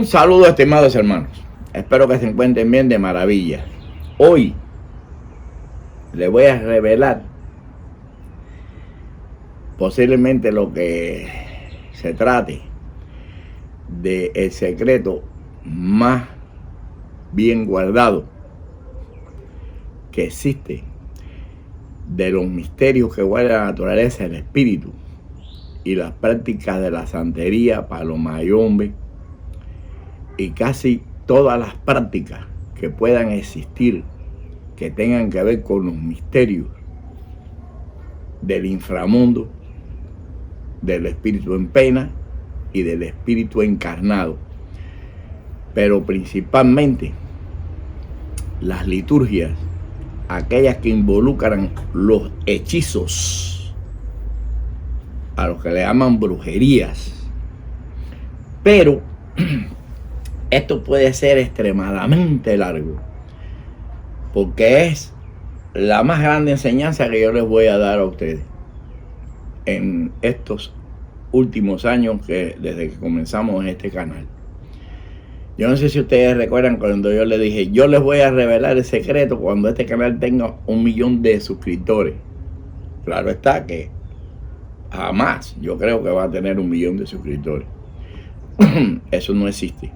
Un saludo, estimados hermanos. Espero que se encuentren bien de maravilla. Hoy les voy a revelar posiblemente lo que se trate de el secreto más bien guardado que existe de los misterios que guarda la naturaleza, el espíritu y las prácticas de la santería, palomayombe y casi todas las prácticas que puedan existir que tengan que ver con los misterios del inframundo, del espíritu en pena y del espíritu encarnado, pero principalmente las liturgias, aquellas que involucran los hechizos, a los que le llaman brujerías. Pero esto puede ser extremadamente largo, porque es la más grande enseñanza que yo les voy a dar a ustedes en estos últimos años desde que comenzamos en este canal. Yo no sé si ustedes recuerdan cuando yo les dije, yo les voy a revelar el secreto cuando este canal tenga 1 millón de suscriptores. Claro está que jamás yo creo que va a tener 1 millón de suscriptores. Eso no existe.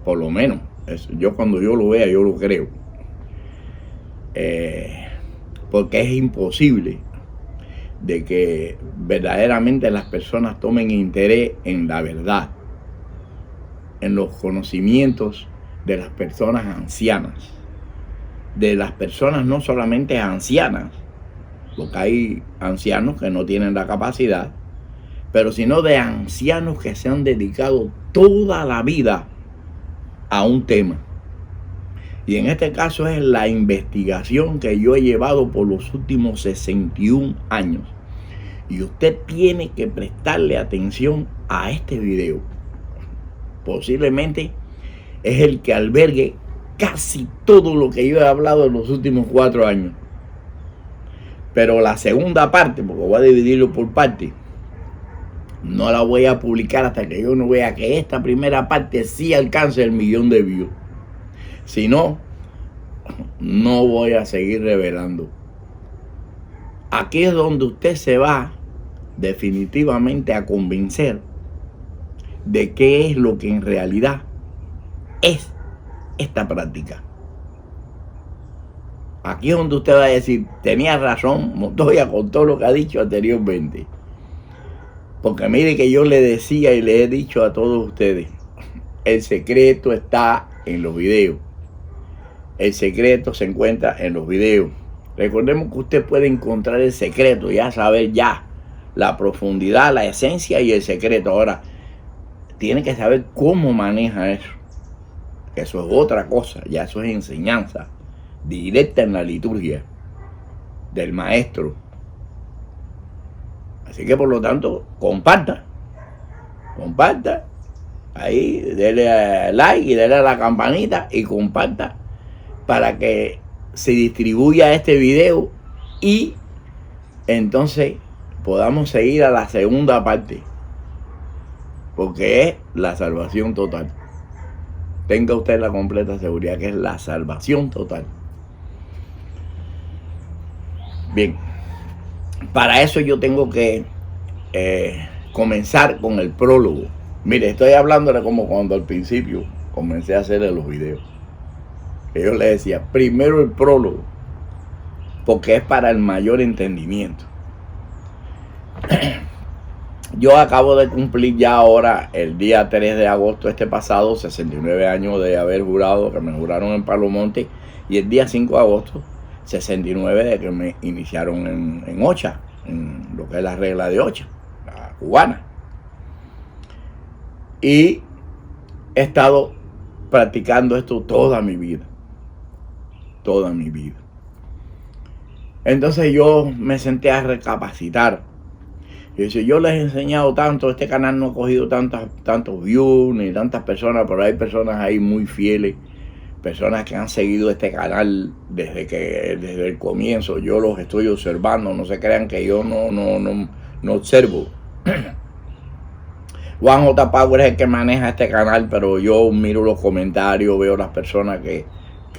Por lo menos, yo cuando yo lo vea, yo lo creo. Porque es imposible de que verdaderamente las personas tomen interés en la verdad, en los conocimientos de las personas ancianas, de las personas no solamente ancianas, porque hay ancianos que no tienen la capacidad, pero sino de ancianos que se han dedicado toda la vida a un tema. Y en este caso es la investigación que yo he llevado por los últimos 61 años. Y usted tiene que prestarle atención a este video. Posiblemente es el que albergue casi todo lo que yo he hablado en los últimos 4 años. Pero la segunda parte, porque voy a dividirlo por partes, no la voy a publicar hasta que yo no vea que esta primera parte sí alcance el 1 millón de views. Si no, no voy a seguir revelando. Aquí es donde usted se va definitivamente a convencer de qué es lo que en realidad es esta práctica. Aquí es donde usted va a decir, tenía razón Montoya con todo lo que ha dicho anteriormente. Porque mire que yo le decía y le he dicho a todos ustedes, el secreto está en los videos. El secreto se encuentra en los videos. Recordemos que usted puede encontrar el secreto, ya saber ya la profundidad, la esencia y el secreto. Ahora, tiene que saber cómo maneja eso. Eso es otra cosa, ya eso es enseñanza directa en la liturgia del maestro. Así que por lo tanto, comparta, ahí, dele like y dele a la campanita y comparta para que se distribuya este video y entonces podamos seguir a la segunda parte, porque es la salvación total. Tenga usted la completa seguridad que es la salvación total. Bien, para eso yo tengo que comenzar con el prólogo. Mire, estoy hablándole como cuando al principio comencé a hacerle los videos. Que yo le decía, primero el prólogo, porque es para el mayor entendimiento. Yo acabo de cumplir ya ahora, el día 3 de agosto este pasado, 69 años de haber jurado, que me juraron en Palomonte, y el día 5 de agosto, 69 de que me iniciaron en Ocha, en lo que es la regla de Ocha, la cubana. Y he estado practicando esto toda mi vida. Toda mi vida. Entonces yo me senté a recapacitar. Y dice, yo les he enseñado tanto, este canal no ha cogido tantos views ni tantas personas, pero hay personas ahí muy fieles, personas que han seguido este canal desde el comienzo. Yo los estoy observando, no se crean que yo no observo. Juan J. Power es el que maneja este canal, pero yo miro los comentarios, veo las personas que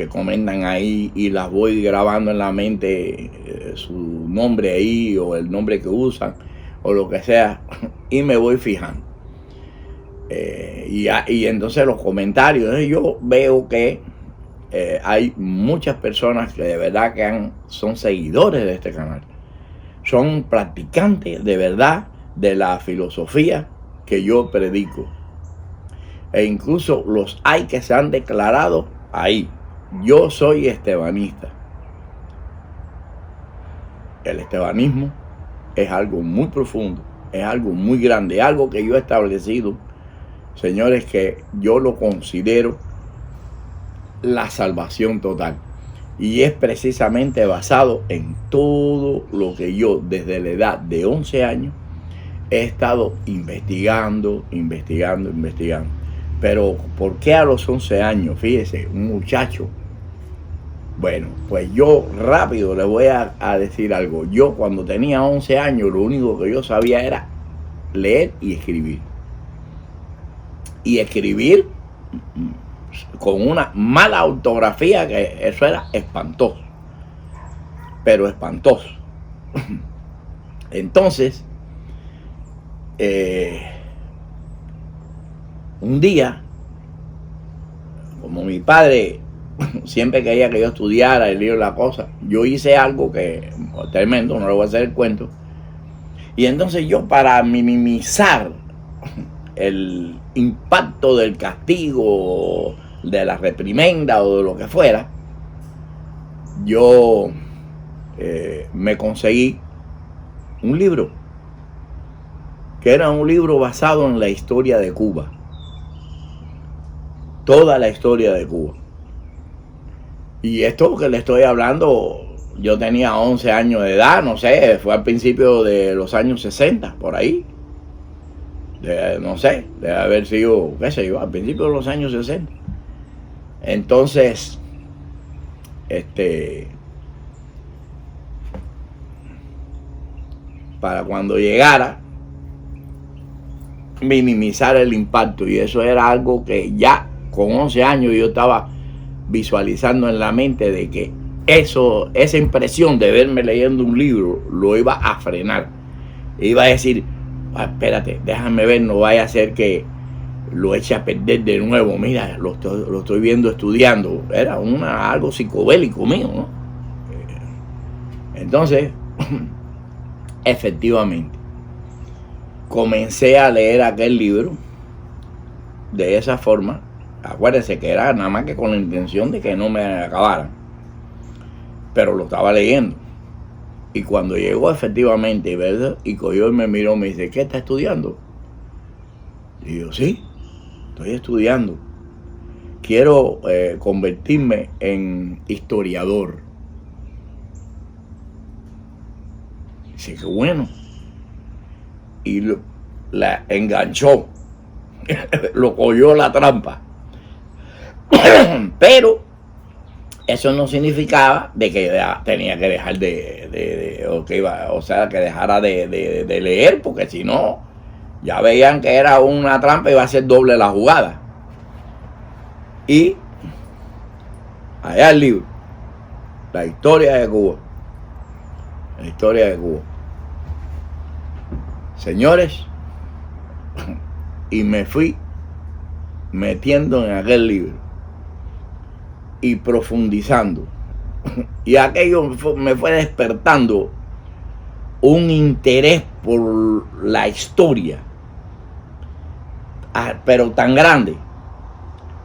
comentan ahí y las voy grabando en la mente, su nombre ahí o el nombre que usan o lo que sea, y me voy fijando. Y entonces los comentarios, yo veo que hay muchas personas que de verdad que son seguidores de este canal, son practicantes de verdad de la filosofía que yo predico, e incluso los hay que se han declarado ahí: yo soy estebanista. El estebanismo es algo muy profundo, es algo muy grande, algo que yo he establecido, señores, que yo lo considero la salvación total. Y es precisamente basado en todo lo que yo desde la edad de 11 años he estado investigando. Pero ¿por qué a los 11 años? Fíjese, un muchacho. Bueno, pues yo rápido le voy a decir algo. Yo cuando tenía 11 años lo único que yo sabía era leer y escribir. Y escribir con una mala ortografía, que eso era espantoso. Pero espantoso. Entonces, un día, como mi padre siempre quería que yo estudiara el libro, la cosa, yo hice algo que tremendo, no le voy a hacer el cuento. Y entonces yo, para minimizar el impacto del castigo, de la reprimenda o de lo que fuera, yo me conseguí un libro que era un libro basado en la historia de Cuba, toda la historia de Cuba. Y esto que le estoy hablando, yo tenía 11 años de edad, no sé, fue al principio de los años 60, por ahí. No sé, debe haber sido, qué sé yo, al principio de los años 60. Entonces, para cuando llegara, minimizar el impacto, y eso era algo que ya con 11 años yo estaba visualizando en la mente, de que esa impresión de verme leyendo un libro lo iba a frenar. Iba a decir: espérate, déjame ver, no vaya a ser que lo eche a perder de nuevo. Mira, lo estoy viendo estudiando. Era algo psicodélico mío, ¿no? Entonces, efectivamente, comencé a leer aquel libro de esa forma. Acuérdense que era nada más que con la intención de que no me acabaran, pero lo estaba leyendo. Y cuando llegó efectivamente, ¿verdad?, y cogió y me miró, me dice: ¿qué está estudiando? Y yo: sí, estoy estudiando. Quiero convertirme en historiador. Dice: qué bueno. Y la enganchó, lo cogió la trampa. Pero eso no significaba de que tenía que dejar que dejara de leer, porque si no, ya veían que era una trampa y iba a ser doble la jugada. Y allá el libro, la historia de Cuba. La historia de Cuba. Señores, y me fui metiendo en aquel libro y profundizando, y aquello me fue despertando un interés por la historia, pero tan grande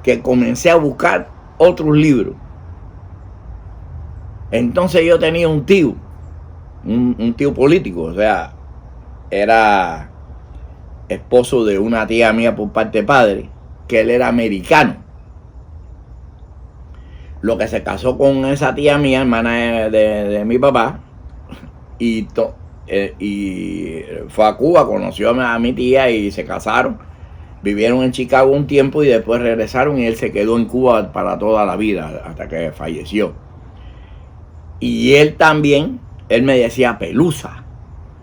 que comencé a buscar otros libros. Entonces yo tenía un tío, un tío político, o sea, era esposo de una tía mía por parte de padre, que él era americano. Lo que se casó con esa tía mía, hermana de mi papá, y fue a Cuba, conoció a mi tía y se casaron. Vivieron en Chicago un tiempo y después regresaron, y él se quedó en Cuba para toda la vida hasta que falleció. Y él también, él me decía Pelusa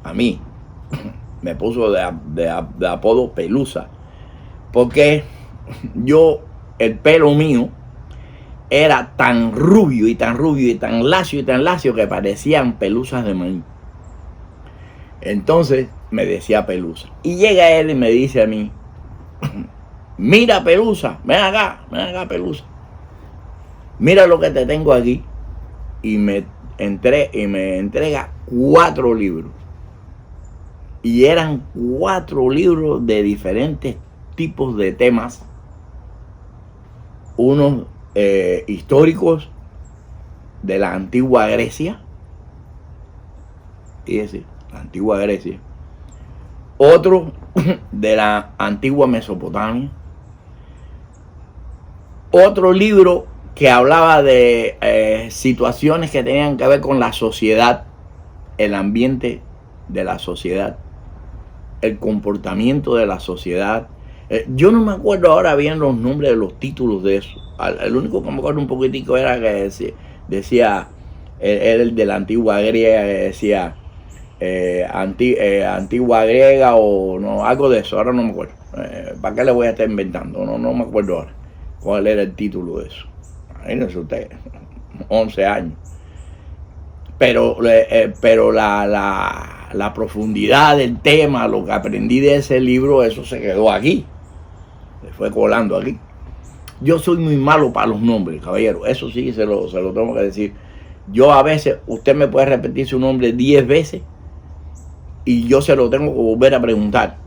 a mí. me puso de apodo Pelusa, porque el pelo mío era tan rubio y tan rubio y tan lacio que parecían pelusas de maíz. Entonces me decía Pelusa. Y llega él y me dice a mí, mira Pelusa, ven acá Pelusa. Mira lo que te tengo aquí. Y me entrega 4 libros. Y eran 4 libros de diferentes tipos de temas. Unos históricos de la antigua Grecia. Fíjese, la antigua Grecia. Otro de la antigua Mesopotamia. Otro libro que hablaba de situaciones que tenían que ver con la sociedad, el ambiente de la sociedad, el comportamiento de la sociedad. Yo no me acuerdo ahora bien los nombres de los títulos de eso. El único que me acuerdo un poquitico era que decía era el de la antigua griega, que decía antigua griega o no, algo de eso. Ahora no me acuerdo. ¿Para qué le voy a estar inventando? No me acuerdo ahora cuál era el título de eso. Imagínense usted, 11 años. Pero la profundidad del tema, lo que aprendí de ese libro, eso se quedó aquí. Se fue colando aquí. Yo soy muy malo para los nombres, caballero. Eso sí se lo tengo que decir. Yo a veces, usted me puede repetir su nombre 10 veces y yo se lo tengo que volver a preguntar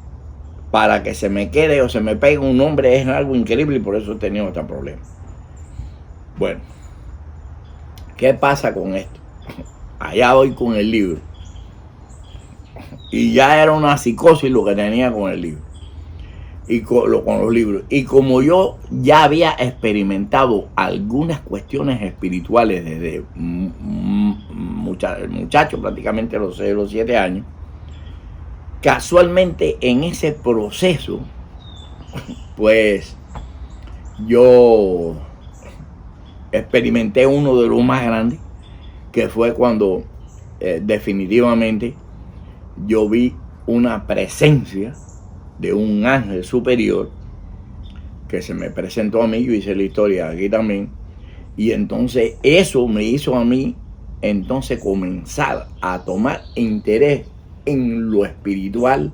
para que se me quede o se me pegue un nombre. Es algo increíble y por eso he tenido este problema. Bueno, ¿qué pasa con esto? Allá voy con el libro. Y ya era una psicosis lo que tenía con el libro. Y con los libros. Y como yo ya había experimentado algunas cuestiones espirituales desde muchacho, prácticamente los 6 o los 7 años, casualmente en ese proceso, pues yo experimenté uno de los más grandes, que fue cuando definitivamente yo vi una presencia de un ángel superior que se me presentó a mí. Yo hice la historia aquí también, y entonces eso me hizo a mí entonces comenzar a tomar interés en lo espiritual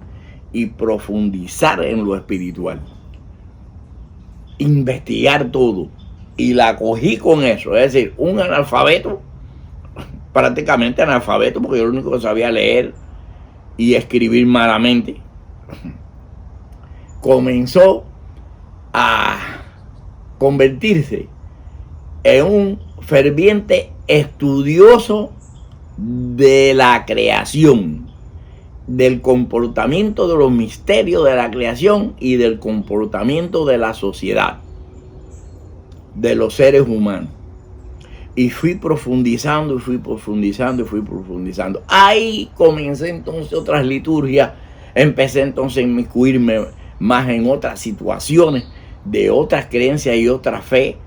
y profundizar en lo espiritual, investigar todo, y la cogí con eso. Es decir, un analfabeto, prácticamente analfabeto, porque yo lo único que sabía leer y escribir malamente, comenzó a convertirse en un ferviente estudioso de la creación, del comportamiento de los misterios de la creación y del comportamiento de la sociedad, de los seres humanos. Y fui profundizando, y fui profundizando, y fui profundizando. Ahí comencé entonces otras liturgias, empecé entonces a inmiscuirme más en otras situaciones, de otras creencias y otra fe,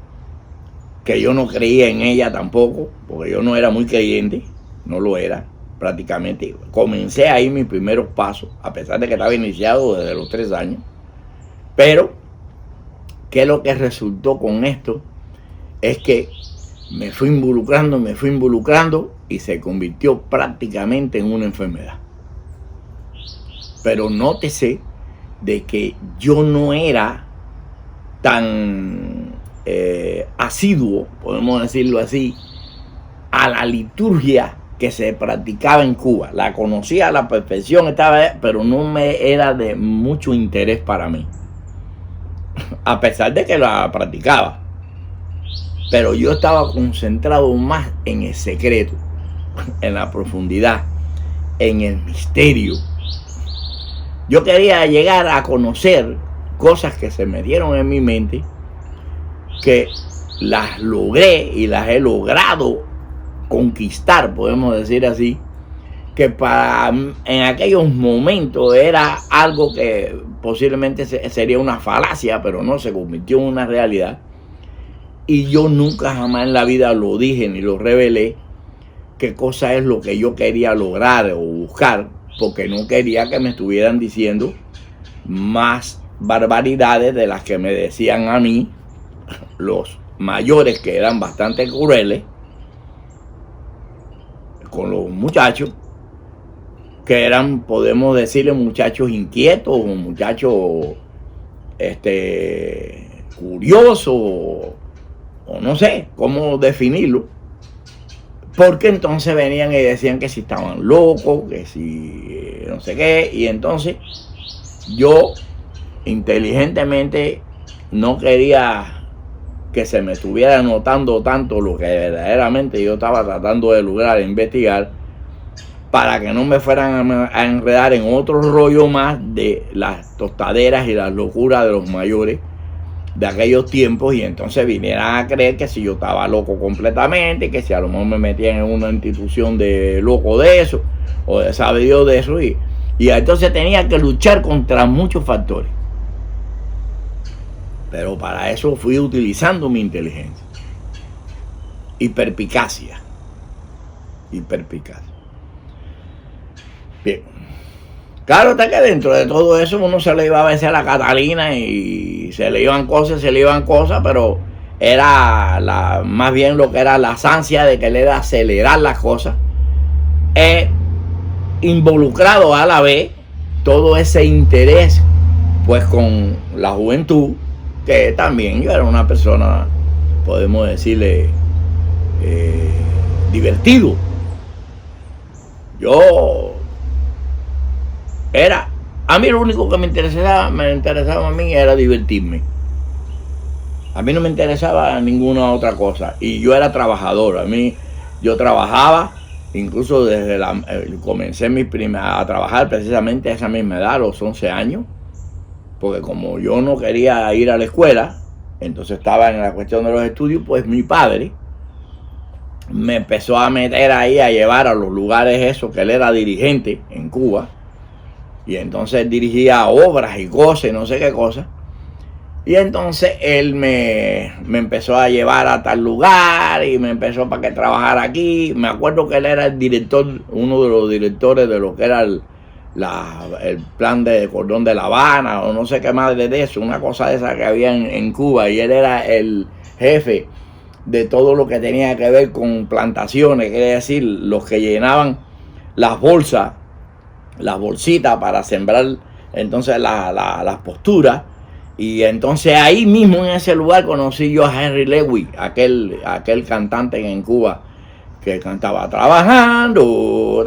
que yo no creía en ella tampoco, porque yo no era muy creyente, no lo era prácticamente. Comencé ahí mis primeros pasos, a pesar de que estaba iniciado desde los 3 años. Pero, ¿qué es lo que resultó con esto? Es que me fui involucrando y se convirtió prácticamente en una enfermedad. Pero nótese de que yo no era tan asiduo, podemos decirlo así, a la liturgia que se practicaba en Cuba. La conocía a la perfección, pero no me era de mucho interés para mí, a pesar de que la practicaba. Pero yo estaba concentrado más en el secreto, en la profundidad, en el misterio. Yo quería llegar a conocer cosas que se me dieron en mi mente, que las logré y las he logrado conquistar, podemos decir así, que en aquellos momentos era algo que posiblemente sería una falacia, pero no, se convirtió en una realidad. Y yo nunca jamás en la vida lo dije ni lo revelé, qué cosa es lo que yo quería lograr o buscar, porque no quería que me estuvieran diciendo más barbaridades de las que me decían a mí los mayores, que eran bastante crueles con los muchachos, que eran, podemos decirle, muchachos inquietos, muchachos curiosos, o no sé cómo definirlo, porque entonces venían y decían que si estaban locos, que si no sé qué, y entonces yo inteligentemente no quería que se me estuviera notando tanto lo que verdaderamente yo estaba tratando de lograr investigar, para que no me fueran a enredar en otro rollo más de las tostaderas y las locuras de los mayores de aquellos tiempos, y entonces vinieran a creer que si yo estaba loco completamente, que si a lo mejor me metían en una institución de loco de eso, o de sabe Dios de eso, y entonces tenía que luchar contra muchos factores. Pero para eso fui utilizando mi inteligencia y perspicacia. Bien. Claro está que dentro de todo eso uno se le iba a vencer a la Catalina y se le iban cosas, pero era más bien lo que era la ansia de querer acelerar las cosas. Involucrado a la vez todo ese interés pues con la juventud, que también yo era una persona, podemos decirle, divertido. A mí lo único que me interesaba a mí era divertirme. A mí no me interesaba ninguna otra cosa. Y yo era trabajador. Yo trabajaba, incluso desde comencé a trabajar precisamente a esa misma edad, a los 11 años. Porque como yo no quería ir a la escuela, entonces estaba en la cuestión de los estudios, pues mi padre me empezó a meter ahí, a llevar a los lugares esos, que él era dirigente en Cuba. Y entonces dirigía obras y cosas y no sé qué cosas. Y entonces él me empezó a llevar a tal lugar y me empezó para que trabajara aquí. Me acuerdo que él era el director, uno de los directores de lo que era el plan de cordón de La Habana, o no sé qué madre de eso, una cosa de esa que había en Cuba. Y él era el jefe de todo lo que tenía que ver con plantaciones, quiere decir, los que llenaban las bolsas, las bolsitas para sembrar entonces las posturas. Y entonces ahí mismo en ese lugar conocí yo a Henry Lewis, aquel cantante en Cuba que cantaba trabajando,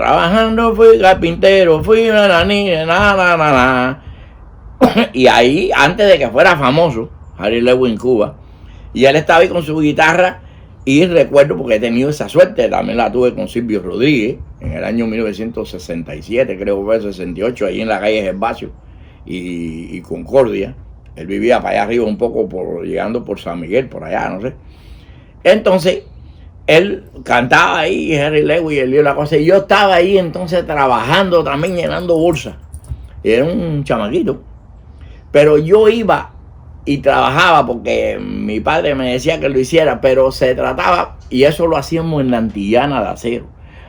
fui carpintero, fui y ahí, antes de que fuera famoso Henry Lewis en Cuba, y él estaba ahí con su guitarra. Y recuerdo, porque he tenido esa suerte, también la tuve con Silvio Rodríguez en el año 1967, creo que fue 68, ahí en la calle Gervasio y Concordia. Él vivía para allá arriba un poco, llegando por San Miguel, por allá, no sé. Entonces, él cantaba ahí, Henry Lewis, él dio la cosa, y yo estaba ahí entonces trabajando también, llenando bolsas. Era un chamaquito. Pero yo iba y trabajaba porque mi padre me decía que lo hiciera, pero se trataba, y eso lo hacíamos en la Antillana de Acero.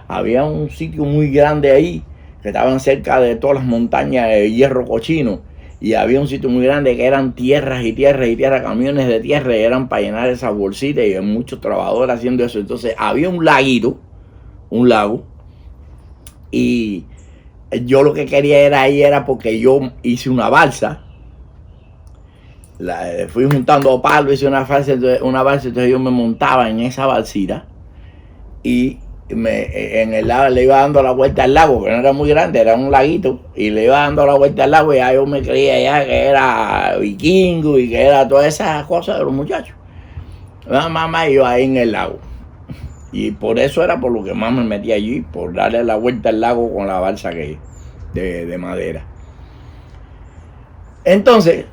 Había un sitio muy grande ahí, que estaban cerca de todas las montañas de hierro cochino, y había un sitio muy grande que eran tierras y tierras y tierras, camiones de tierra, y eran para llenar esas bolsitas, y había muchos trabajadores haciendo eso. Entonces había un lago, y yo lo que quería era porque yo hice una balsa. Fui juntando palos, hice una balsa, entonces yo me montaba en esa balsita y en el lado le iba dando la vuelta al lago, que no era muy grande, era un laguito, y le iba dando la vuelta al lago, y ya yo me creía ya que era vikingo y que era todas esas cosas de los muchachos. Mamá, yo ahí en el lago. Y por eso era por lo que más me metí allí, por darle la vuelta al lago con la balsa de madera. Entonces,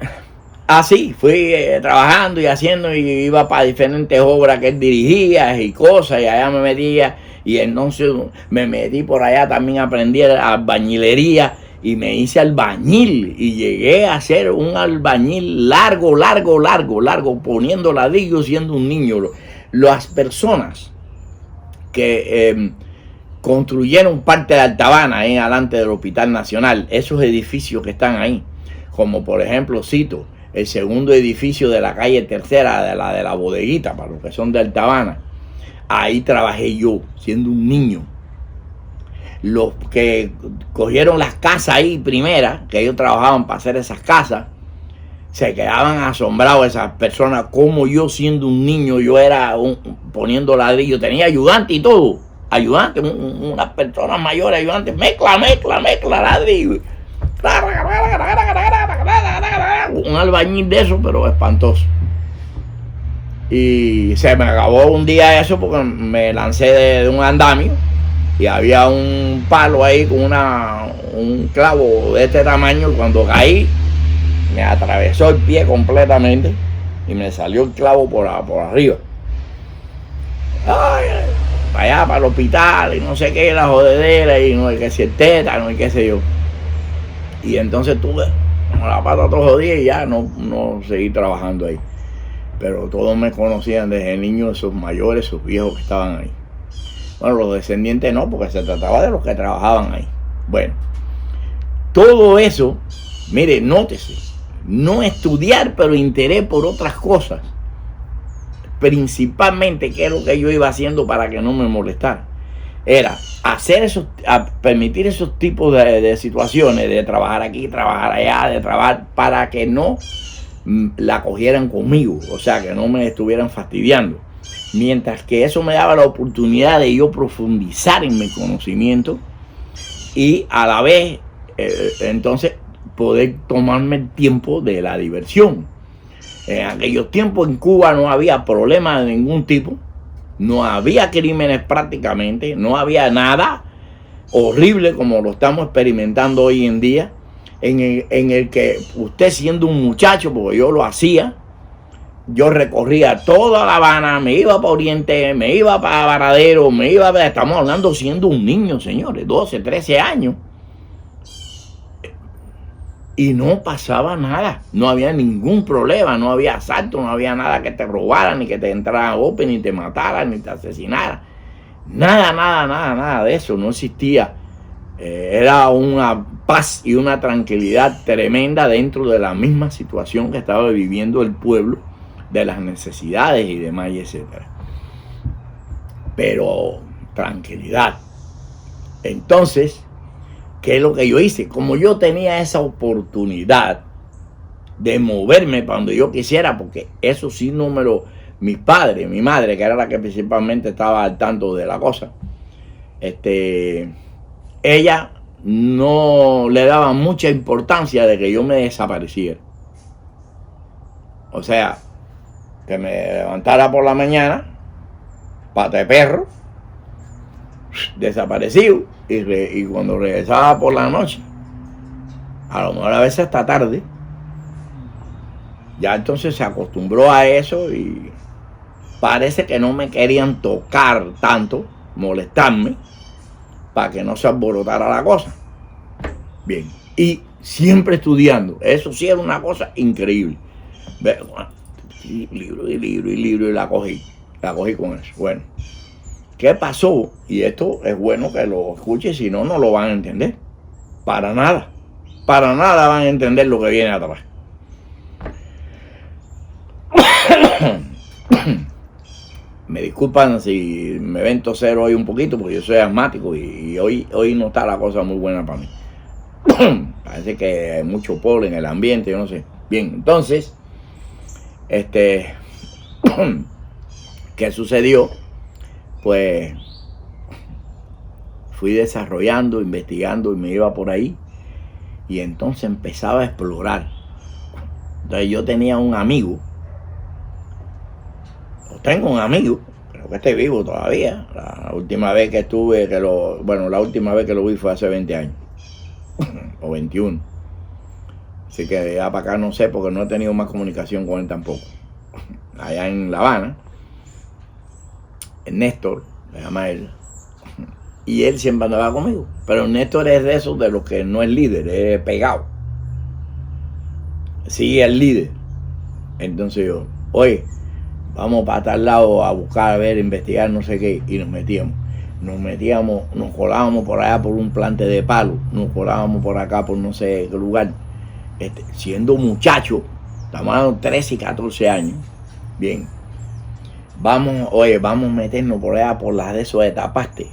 así fui trabajando y haciendo, y iba para diferentes obras que él dirigía y cosas, y allá me metía. Y entonces me metí por allá, también aprendí albañilería y me hice albañil, y llegué a ser un albañil largo, poniendo ladrillos siendo un niño. Las personas que construyeron parte de Altabana ahí adelante del Hospital Nacional, esos edificios que están ahí, como por ejemplo cito el segundo edificio de la calle Tercera, de la bodeguita, para los que son de Altabana. Ahí trabajé yo siendo un niño. Los que cogieron las casas ahí primeras, que ellos trabajaban para hacer esas casas, se quedaban asombrados esas personas, como yo siendo un niño, yo era poniendo ladrillo, tenía ayudante y todo, ayudante, unas personas mayores, ayudantes, mezcla ladrillo, un albañil de eso, pero espantoso. Y se me acabó un día eso porque me lancé de un andamio y había un palo ahí con un clavo de este tamaño, y cuando caí me atravesó el pie completamente y me salió el clavo por arriba. Ay, para allá, para el hospital, y no sé qué, la jodedera, y no hay que ser tétano, y qué sé yo. Y entonces tuve la pata todo jodida y ya no seguí trabajando ahí. Pero todos me conocían desde niño, esos mayores, esos viejos que estaban ahí. Bueno, los descendientes no, porque se trataba de los que trabajaban ahí. Bueno, todo eso, mire, nótese, no estudiar, pero interés por otras cosas. Principalmente, ¿qué es lo que yo iba haciendo para que no me molestara? Era permitir esos tipos de situaciones, de trabajar aquí, trabajar allá, de trabajar para que no la cogieran conmigo, o sea, que no me estuvieran fastidiando. Mientras que eso me daba la oportunidad de yo profundizar en mi conocimiento y a la vez, entonces, poder tomarme el tiempo de la diversión. En aquellos tiempos en Cuba no había problemas de ningún tipo, no había crímenes prácticamente, no había nada horrible como lo estamos experimentando hoy en día, en el que usted siendo un muchacho, porque yo lo hacía, yo recorría toda La Habana, me iba para Oriente, me iba para Varadero, estamos hablando siendo un niño, señores, 12, 13 años. Y no pasaba nada, no había ningún problema, no había asalto, no había nada que te robaran, ni que te entraran a golpe, ni te mataran, ni te asesinaran. Nada de eso, no existía. Era una paz y una tranquilidad tremenda dentro de la misma situación que estaba viviendo el pueblo, de las necesidades y demás, y etcétera. Pero tranquilidad. Entonces, ¿qué es lo que yo hice? Como yo tenía esa oportunidad de moverme cuando yo quisiera, porque eso sí no me lo... Mi padre, mi madre, que era la que principalmente estaba al tanto de la cosa, ella no le daba mucha importancia de que yo me desapareciera. O sea, que me levantara por la mañana, pata de perro, desaparecido, y cuando regresaba por la noche, a lo mejor a veces hasta tarde, ya entonces se acostumbró a eso y parece que no me querían tocar tanto, molestarme, para que no se alborotara la cosa. Bien, y siempre estudiando, eso sí era una cosa increíble. Libro, y la cogí con eso. Bueno, ¿qué pasó? Y esto es bueno que lo escuchen, si no, no lo van a entender. Para nada van a entender lo que viene atrás. Me disculpan si me ven toser hoy un poquito, porque yo soy asmático y hoy no está la cosa muy buena para mí. Parece que hay mucho polen en el ambiente, yo no sé. Bien, entonces, ¿qué sucedió? Pues fui desarrollando, investigando y me iba por ahí, y entonces empezaba a explorar. Entonces yo tenía un amigo, tengo un amigo, creo que esté vivo todavía. La última vez que estuve, la última vez que lo vi fue hace 20 años, o 21. Así que de allá para acá no sé, porque no he tenido más comunicación con él tampoco. Allá en La Habana, el Néstor, se llama él, y él siempre andaba conmigo. Pero Néstor es de esos de los que no es líder, es pegado. Sí, es líder. Entonces yo, oye, vamos para tal lado a buscar, a ver, investigar, no sé qué, y nos metíamos. nos metíamos, nos colábamos por allá por un plante de palo, nos colábamos por acá por no sé qué lugar, siendo muchachos, estamos hablando de 13 y 14 años, bien, vamos a meternos por allá por las de esos de Tapaste,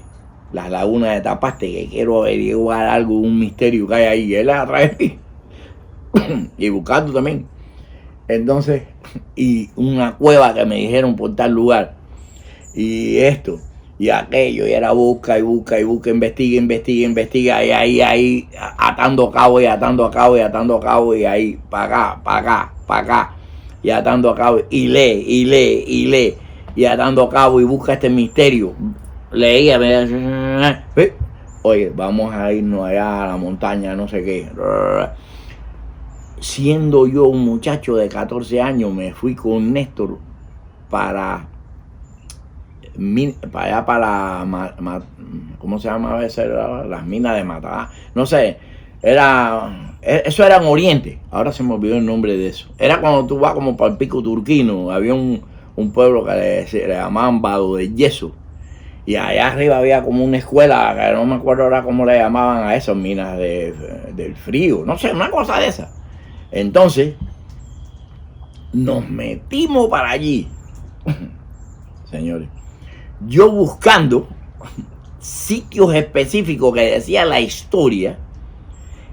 las lagunas de Tapaste, que quiero averiguar algo, un misterio que hay ahí, y él a través de y buscando también. Entonces, y una cueva que me dijeron por tal lugar, y esto, y aquello, y era busca, investiga, y ahí, atando a cabo, y ahí, para acá, y atando a cabo, y lee, y atando a cabo, y busca este misterio. Leía, oye, vamos a irnos allá a la montaña, no sé qué. Siendo yo un muchacho de 14 años, me fui con Néstor para allá ¿cómo se llama a veces? Las minas de Matá, no sé, eso era en Oriente, ahora se me olvidó el nombre de eso. Era cuando tú vas como para el Pico Turquino, había un pueblo que le llamaban Vado de Yeso, y allá arriba había como una escuela, que no me acuerdo ahora cómo le llamaban a esas minas del frío, no sé, una cosa de esa. Entonces, nos metimos para allí, señores, yo buscando sitios específicos que decía la historia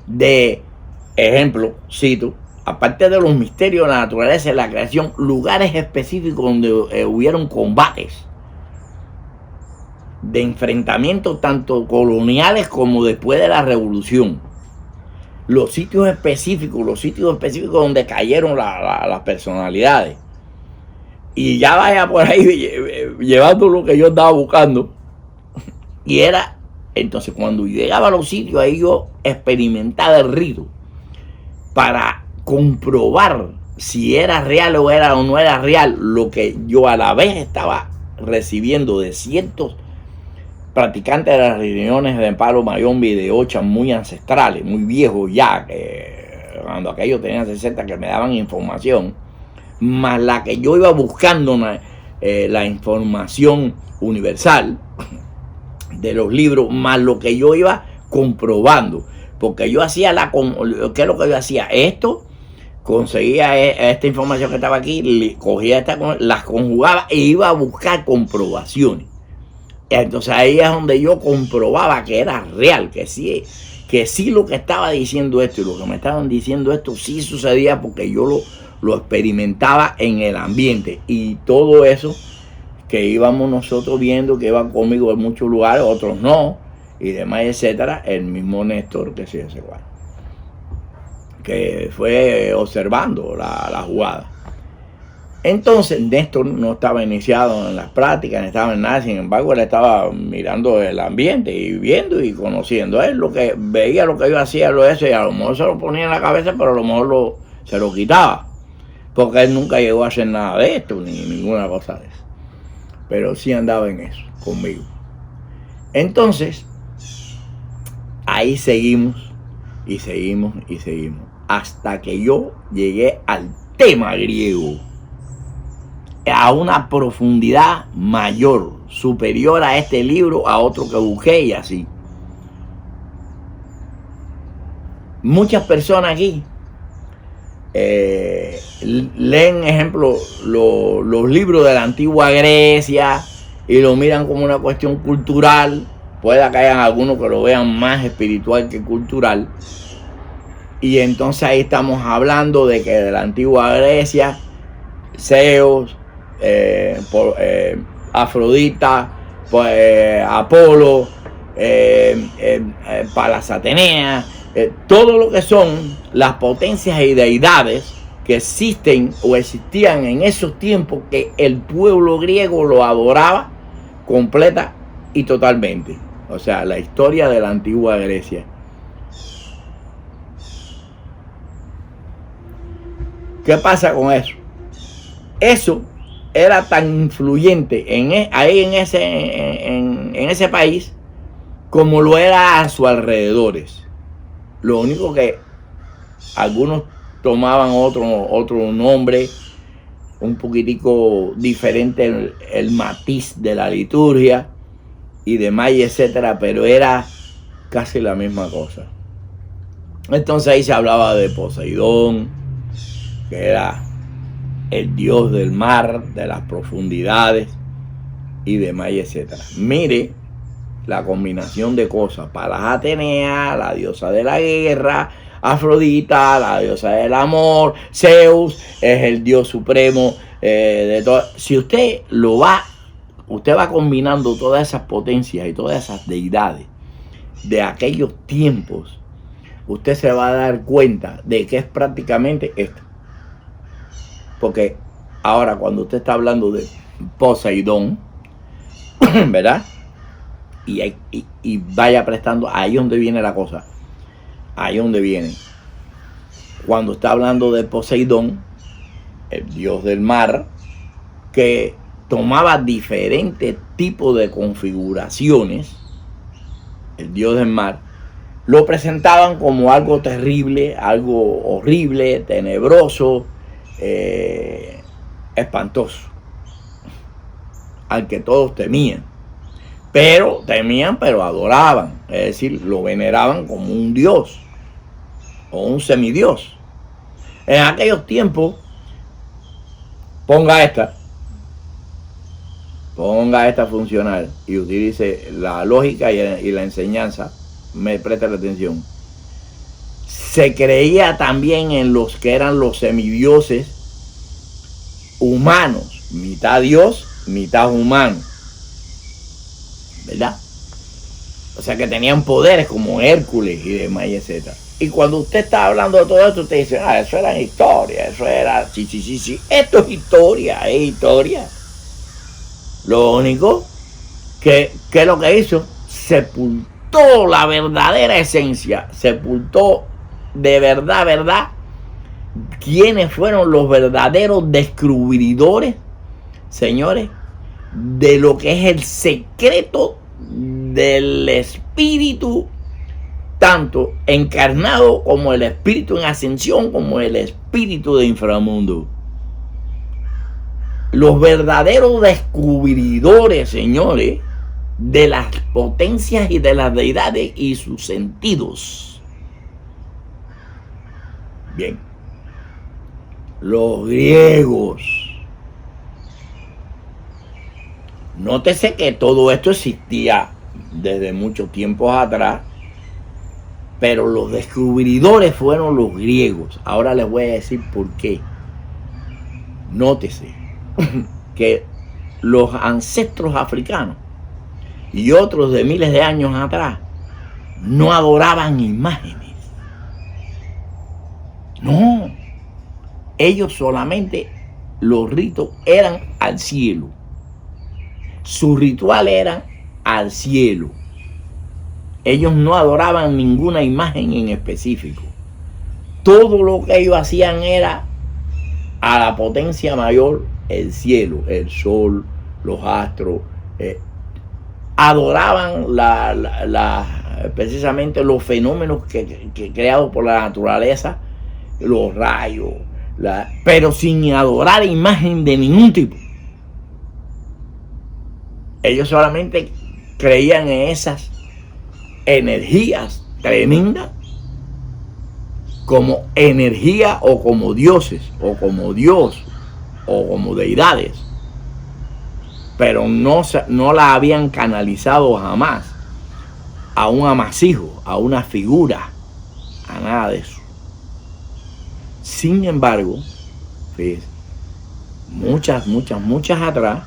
de, ejemplo, cito, aparte de los misterios de la naturaleza y la creación, lugares específicos donde hubieron combates de enfrentamientos tanto coloniales como después de la revolución. Los sitios específicos donde cayeron las personalidades. Y ya vaya por ahí llevando lo que yo estaba buscando. Y era, entonces cuando llegaba a los sitios, ahí yo experimentaba el rito para comprobar si era real o no era real lo que yo a la vez estaba recibiendo de ciertos practicantes de las reuniones de Palo Mayombe y de Ocha, muy ancestrales, muy viejos ya, que cuando aquellos tenían 60, que me daban información, más la que yo iba buscando la información universal de los libros, más lo que yo iba comprobando, porque yo hacía ¿qué es lo que yo hacía? Esto, conseguía esta información que estaba aquí, cogía las conjugaba e iba a buscar comprobaciones. Entonces ahí es donde yo comprobaba que era real, que sí lo que estaba diciendo esto y lo que me estaban diciendo esto sí sucedía, porque yo lo experimentaba en el ambiente. Y todo eso que íbamos nosotros viendo, que iban conmigo en muchos lugares, otros no, y demás, etcétera, el mismo Néstor, que sí, ese cual, que fue observando la jugada. Entonces Néstor no estaba iniciado en las prácticas, no estaba en nada, sin embargo él estaba mirando el ambiente y viendo y conociendo. Él lo que veía, lo que yo hacía, lo eso, y a lo mejor se lo ponía en la cabeza, pero a lo mejor se lo quitaba, porque él nunca llegó a hacer nada de esto, ni ninguna cosa de eso, pero sí andaba en eso conmigo. Entonces ahí seguimos y seguimos hasta que yo llegué al tema griego a una profundidad mayor, superior a este libro, a otro que busqué, y así. Muchas personas aquí leen, ejemplo, los libros de la antigua Grecia y lo miran como una cuestión cultural. Puede que haya algunos que lo vean más espiritual que cultural. Y entonces ahí estamos hablando de que de la antigua Grecia, Zeus, Afrodita, Apolo, Palas Atenea, todo lo que son las potencias y deidades que existen o existían en esos tiempos, que el pueblo griego lo adoraba completa y totalmente. O sea, la historia de la antigua Grecia. ¿Qué pasa con eso? Eso era tan influyente ahí en ese país como lo era a sus alrededores. Lo único que algunos tomaban otro nombre, un poquitico diferente el matiz de la liturgia, y demás, y etcétera, pero era casi la misma cosa. Entonces ahí se hablaba de Poseidón, que era el dios del mar, de las profundidades y demás, y etcétera. Mire la combinación de cosas. Palas Atenea, la diosa de la guerra; Afrodita, la diosa del amor; Zeus es el dios supremo de todo. Si usted usted va combinando todas esas potencias y todas esas deidades de aquellos tiempos, usted se va a dar cuenta de que es prácticamente esto. Porque ahora cuando usted está hablando de Poseidón, ¿verdad? Y vaya prestando, ahí es donde viene la cosa. Ahí es donde viene. Cuando está hablando de Poseidón, el dios del mar, que tomaba diferentes tipos de configuraciones, el dios del mar, lo presentaban como algo terrible, algo horrible, tenebroso, espantoso, al que todos temían. Pero adoraban, es decir, lo veneraban como un dios o un semidios. En aquellos tiempos, ponga esta funcional y utilice la lógica y la enseñanza, me presta la atención. Se creía también en los que eran los semidioses humanos, mitad dios, mitad humano, ¿verdad? O sea que tenían poderes como Hércules y demás, etc. Y cuando usted está hablando de todo esto, usted dice, eso era historia, eso era, sí, esto es historia. Lo único que lo que hizo, sepultó la verdadera esencia, sepultó de verdad, quiénes fueron los verdaderos descubridores, señores, de lo que es el secreto del espíritu, tanto encarnado como el espíritu en ascensión, como el espíritu de inframundo. Los verdaderos descubridores, señores, de las potencias y de las deidades y sus sentidos. Bien, los griegos. Nótese que todo esto existía desde muchos tiempos atrás, pero los descubridores fueron los griegos. Ahora les voy a decir por qué. Nótese que los ancestros africanos y otros de miles de años atrás no adoraban imágenes. No, ellos solamente, los ritos eran al cielo. Sus rituales eran al cielo. Ellos no adoraban ninguna imagen en específico. Todo lo que ellos hacían era a la potencia mayor, el cielo, el sol, los astros. Adoraban precisamente los fenómenos que creados por la naturaleza, los rayos, pero sin adorar imagen de ningún tipo. Ellos solamente creían en esas energías tremendas como energía o como dioses o como Dios o como deidades, pero no la habían canalizado jamás a un amasijo, a una figura, a nada de eso. Sin embargo, fíjense, muchas atrás,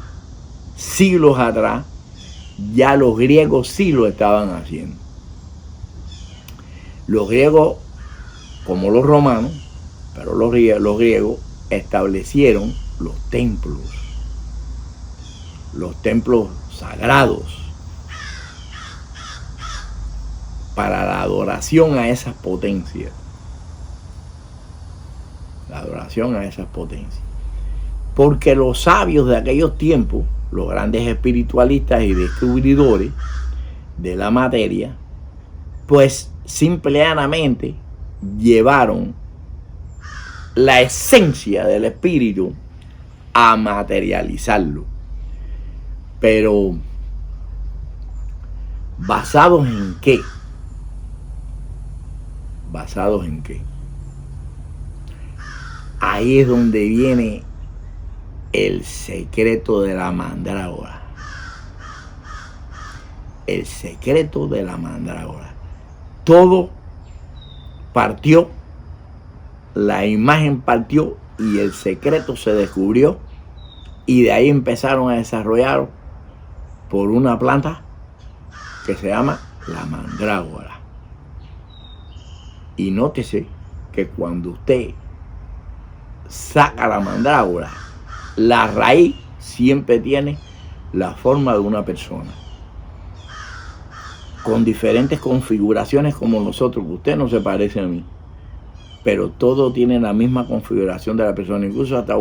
siglos atrás, ya los griegos sí lo estaban haciendo. Los griegos, como los romanos, pero los griegos establecieron los templos sagrados para la adoración a esas potencias. La adoración a esas potencias. Porque los sabios de aquellos tiempos, los grandes espiritualistas y descubridores de la materia, pues simplemente llevaron la esencia del espíritu a materializarlo. Pero ¿Basados en qué? ¿Basados en qué? Ahí es donde viene el secreto de la mandrágora. El secreto de la mandrágora. Todo partió, la imagen partió y el secreto se descubrió, y de ahí empezaron a desarrollar por una planta que se llama la mandrágora. Y nótese que cuando usted saca la mandrágora, la raíz siempre tiene la forma de una persona, con diferentes configuraciones como nosotros. Usted no se parece a mí, pero todo tiene la misma configuración de la persona, incluso hasta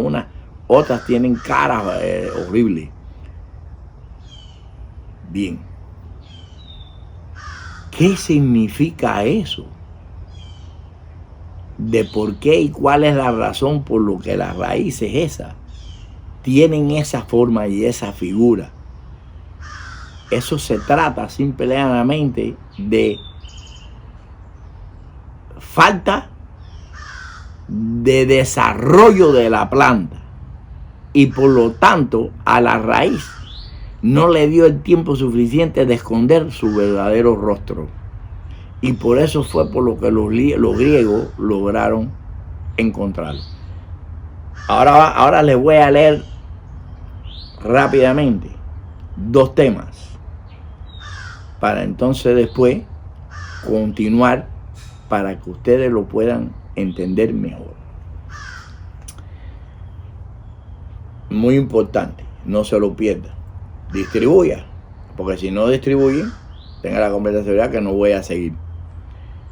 otras tienen caras horribles. Bien, ¿qué significa eso? De por qué y cuál es la razón por lo que las raíces esas tienen esa forma y esa figura. Eso se trata simplemente de falta de desarrollo de la planta, y por lo tanto a la raíz no le dio el tiempo suficiente de esconder su verdadero rostro. Y por eso fue por lo que los griegos lograron encontrarlo. Ahora les voy a leer rápidamente 2 temas para entonces después continuar para que ustedes lo puedan entender mejor. Muy importante, no se lo pierdan. Distribuya, porque si no distribuyen, tenga la completa seguridad que no voy a seguir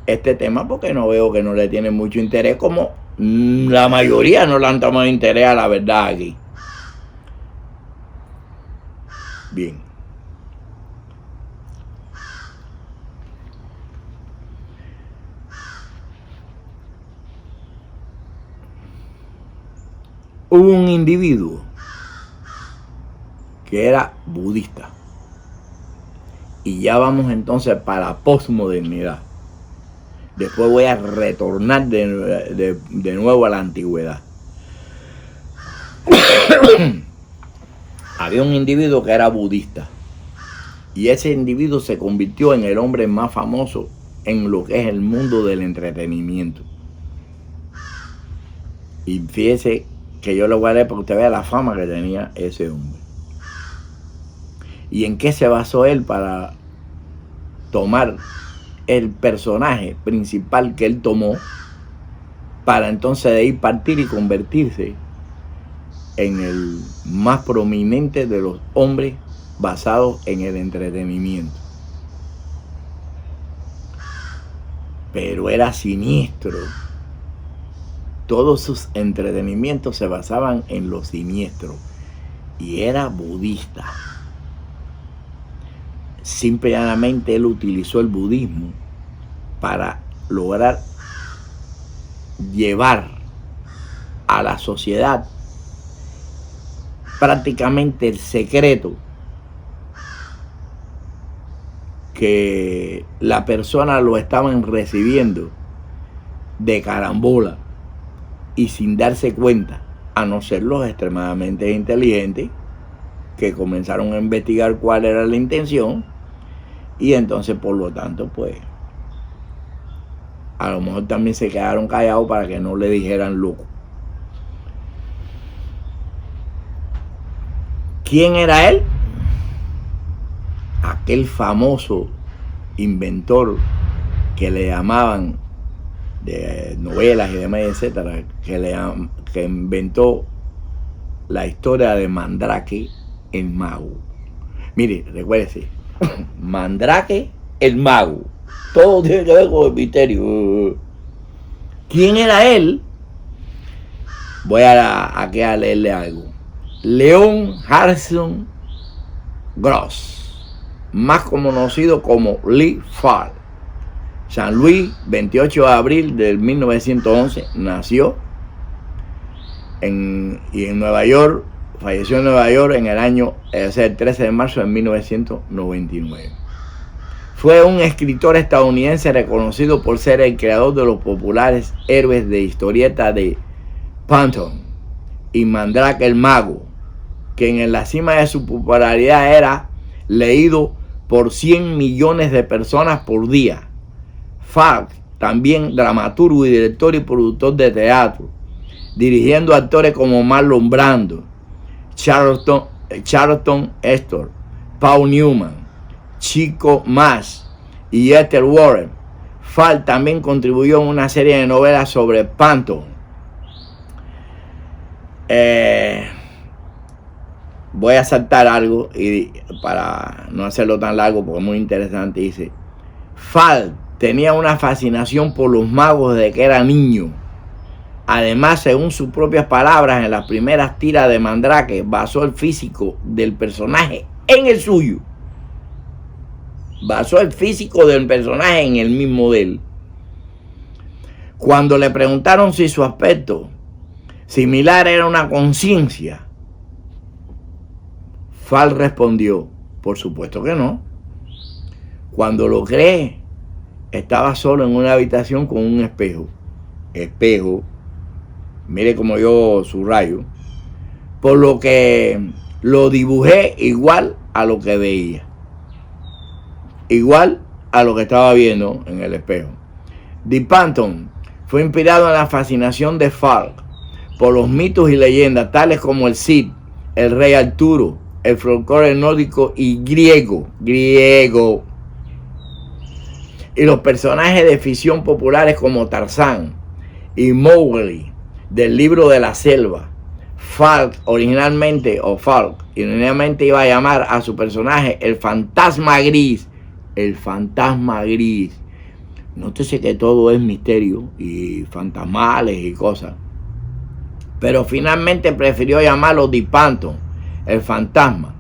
este tema, porque no veo que no le tienen mucho interés, como la mayoría no le han tomado interés a la verdad aquí. Bien. Hubo un individuo que era budista, y ya vamos entonces para la posmodernidad. Después voy a retornar de nuevo a la antigüedad. Había un individuo que era budista, y ese individuo se convirtió en el hombre más famoso en lo que es el mundo del entretenimiento. Y fíjese que yo lo voy a leer para que usted vea la fama que tenía ese hombre. ¿Y en qué se basó él para tomar el personaje principal que él tomó, para entonces de ahí partir y convertirse en el más prominente de los hombres basados en el entretenimiento? Pero era siniestro. Todos sus entretenimientos se basaban en lo siniestro, y era budista. Simple y llanamente él utilizó el budismo para lograr llevar a la sociedad prácticamente el secreto que la persona lo estaban recibiendo de carambola y sin darse cuenta, a no ser los extremadamente inteligentes que comenzaron a investigar cuál era la intención, y entonces por lo tanto pues a lo mejor también se quedaron callados para que no le dijeran loco. ¿Quién era él? Aquel famoso inventor que le llamaban, de novelas y demás, etcétera, que inventó la historia de Mandrake el mago. Mire, recuérdese, Mandrake el mago, todo tiene que ver con el misterio. ¿Quién era él? Voy aquí a leerle algo. Leon Harrison Gross, más conocido como Lee Falk. San Luis, 28 de abril de 1911, nació y en Nueva York, falleció en Nueva York en el 13 de marzo de 1999. Fue un escritor estadounidense reconocido por ser el creador de los populares héroes de historieta de Panton y Mandrake el Mago, que en la cima de su popularidad era leído por 100 millones de personas por día. Falk, también dramaturgo y director y productor de teatro, dirigiendo actores como Marlon Brando, Charlton Heston, Paul Newman, Chico Mas y Ethel Warren. Falk también contribuyó en una serie de novelas sobre Panton. Voy a saltar algo y para no hacerlo tan largo porque es muy interesante. Dice: Falk tenía una fascinación por los magos desde que era niño. Además, según sus propias palabras, en las primeras tiras de Mandrake basó el físico del personaje en el suyo. Basó el físico del personaje en el mismo de él. Cuando le preguntaron si su aspecto similar era una conciencia, Falk respondió: por supuesto que no. Cuando lo creé, estaba solo en una habitación con un espejo. Espejo, mire como yo subrayo, por lo que lo dibujé igual a lo que veía, igual a lo que estaba viendo en el espejo. De Panton fue inspirado en la fascinación de Falk por los mitos y leyendas tales como el Cid, el rey Arturo, el folclore nórdico y griego, y los personajes de ficción populares como Tarzán y Mowgli del libro de la selva. Falk originalmente iba a llamar a su personaje el Fantasma Gris. El Fantasma Gris. Nótese que todo es misterio y fantasmales y cosas. Pero finalmente prefirió llamarlo de Panton, el fantasma.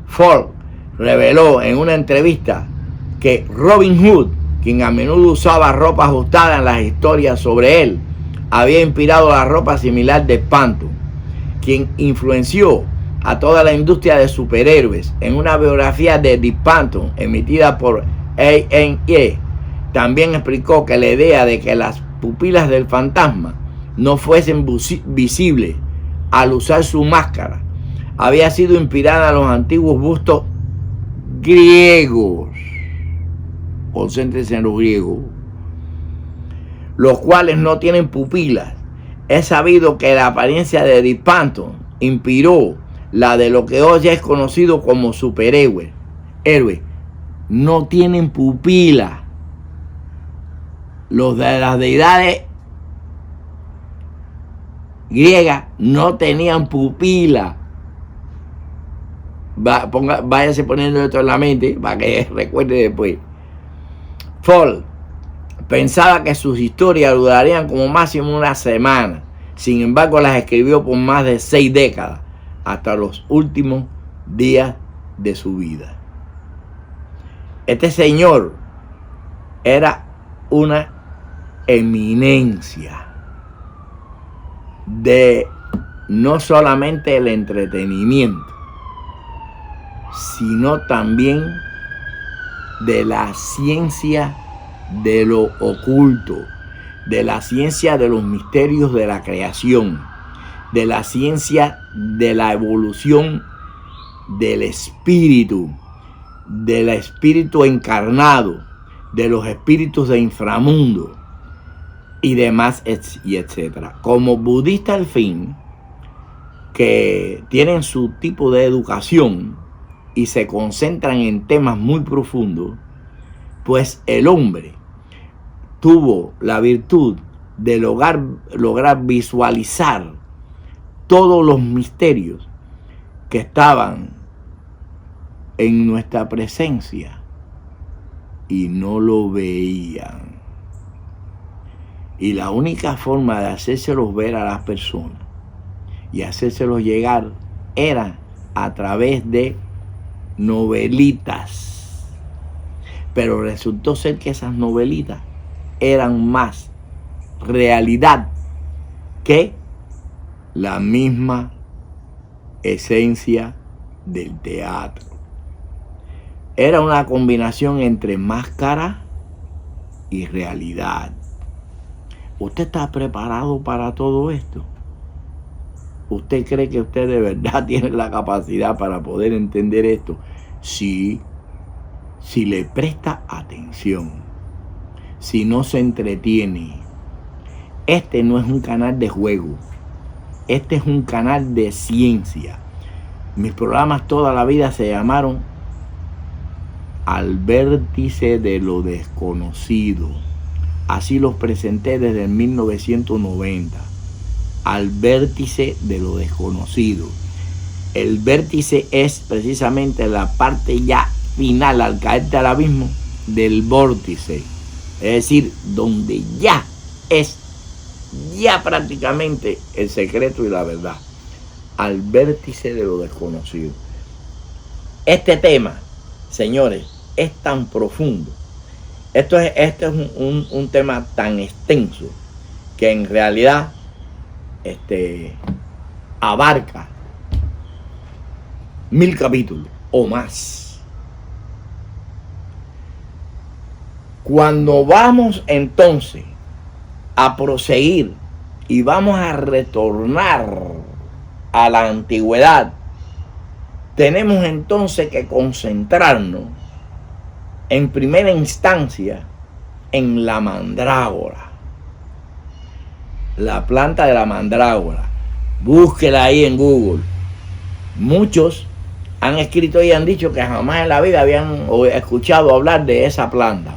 Falk reveló en una entrevista que Robin Hood, quien a menudo usaba ropa ajustada en las historias sobre él, había inspirado la ropa similar de Panton, quien influenció a toda la industria de superhéroes. En una biografía de Dick Panton emitida por A&E, también explicó que la idea de que las pupilas del fantasma no fuesen visibles al usar su máscara había sido inspirada en los antiguos bustos griegos. Concéntrense en los griegos, los cuales no tienen pupilas. Es sabido que la apariencia de Dick Panton inspiró la de lo que hoy es conocido como superhéroe. No tienen pupila. Los de las deidades griegas no tenían pupila. Váyase poniendo esto en la mente para que recuerde después. Falk pensaba que sus historias durarían como máximo una semana. Sin embargo, las escribió por más de 6 décadas, hasta los últimos días de su vida. Este señor era una eminencia de no solamente el entretenimiento, sino también de la ciencia de lo oculto, de la ciencia de los misterios de la creación, de la ciencia de la evolución del espíritu encarnado, de los espíritus de inframundo y demás, y etcétera. Como budista al fin, que tienen su tipo de educación y se concentran en temas muy profundos, pues el hombre tuvo la virtud de lograr visualizar todos los misterios que estaban en nuestra presencia y no lo veían. Y la única forma de hacérselos ver a las personas y hacérselos llegar era a través de novelitas. Pero resultó ser que esas novelitas eran más realidad que la misma esencia del teatro. Era una combinación entre máscara y realidad. ¿Usted está preparado para todo esto? ¿Usted cree que usted de verdad tiene la capacidad para poder entender esto? Sí, si le presta atención, si no se entretiene. Este no es un canal de juego, este es un canal de ciencia. Mis programas toda la vida se llamaron Al Vértice de lo Desconocido. Así los presenté desde 1990. Al vértice de lo desconocido. El vértice es precisamente la parte ya final, al caerte al abismo, del vórtice. Es decir, donde ya es prácticamente el secreto y la verdad. Al vértice de lo desconocido. Este tema, señores, es tan profundo. Este es un tema tan extenso que en realidad abarca 1000 capítulos o más. Cuando vamos entonces a proseguir y vamos a retornar a la antigüedad, tenemos entonces que concentrarnos en primera instancia en la mandrágora. La planta de la mandrágora. Búsquela ahí en Google. Muchos han escrito y han dicho que jamás en la vida habían escuchado hablar de esa planta.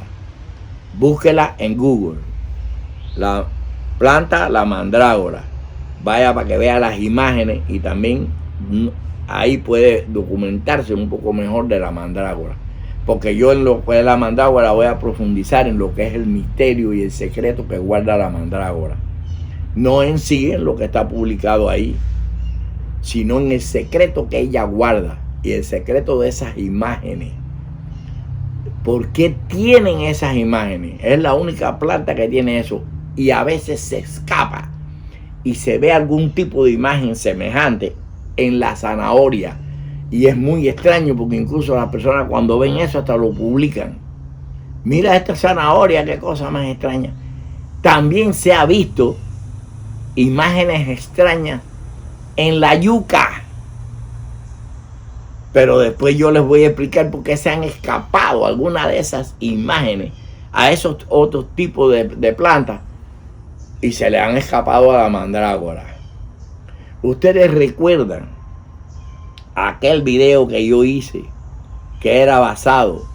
Búsquela en Google. La planta, la mandrágora. Vaya para que vea las imágenes y también ahí puede documentarse un poco mejor de la mandrágora. Porque yo en lo que es la mandrágora voy a profundizar en lo que es el misterio y el secreto que guarda la mandrágora. No en sí en lo que está publicado ahí, sino en el secreto que ella guarda y el secreto de esas imágenes. ¿Por qué tienen esas imágenes? Es la única planta que tiene eso y a veces se escapa y se ve algún tipo de imagen semejante en la zanahoria. Y es muy extraño porque incluso las personas cuando ven eso hasta lo publican. Mira esta zanahoria, qué cosa más extraña. También se ha visto imágenes extrañas en la yuca. Pero después yo les voy a explicar por qué se han escapado algunas de esas imágenes a esos otros tipos de plantas y se le han escapado a la mandrágora. Ustedes recuerdan aquel video que yo hice que era basado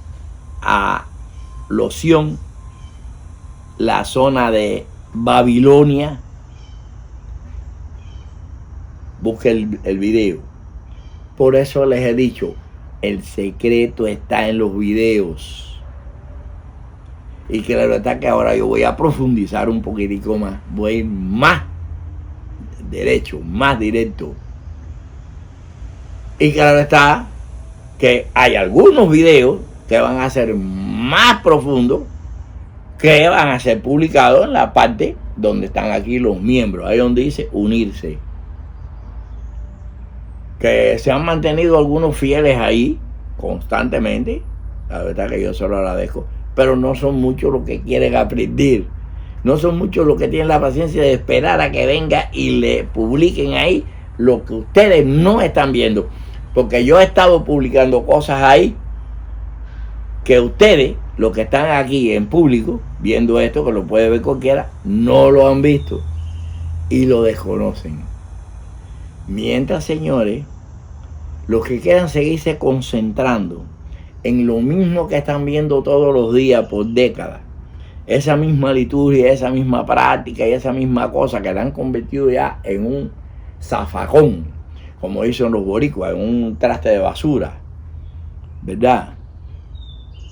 a Loción, la zona de Babilonia. Busque el video. Por eso les he dicho, el secreto está en los videos. Y claro está que ahora yo voy a profundizar un poquitico más. Voy a ir más derecho, más directo. Y claro está que hay algunos videos que van a ser más profundos, que van a ser publicados en la parte donde están aquí los miembros. Ahí donde dice unirse. Que se han mantenido algunos fieles ahí constantemente. La verdad que yo se lo agradezco. Pero no son muchos los que quieren aprender. No son muchos los que tienen la paciencia de esperar a que venga y le publiquen ahí lo que ustedes no están viendo. Porque yo he estado publicando cosas ahí que ustedes, los que están aquí en público, viendo esto, que lo puede ver cualquiera, no lo han visto y lo desconocen. Mientras, señores, los que quieran seguirse concentrando en lo mismo que están viendo todos los días por décadas, esa misma liturgia, esa misma práctica y esa misma cosa que la han convertido ya en un zafacón, como dicen los boricuas, en un traste de basura, ¿verdad?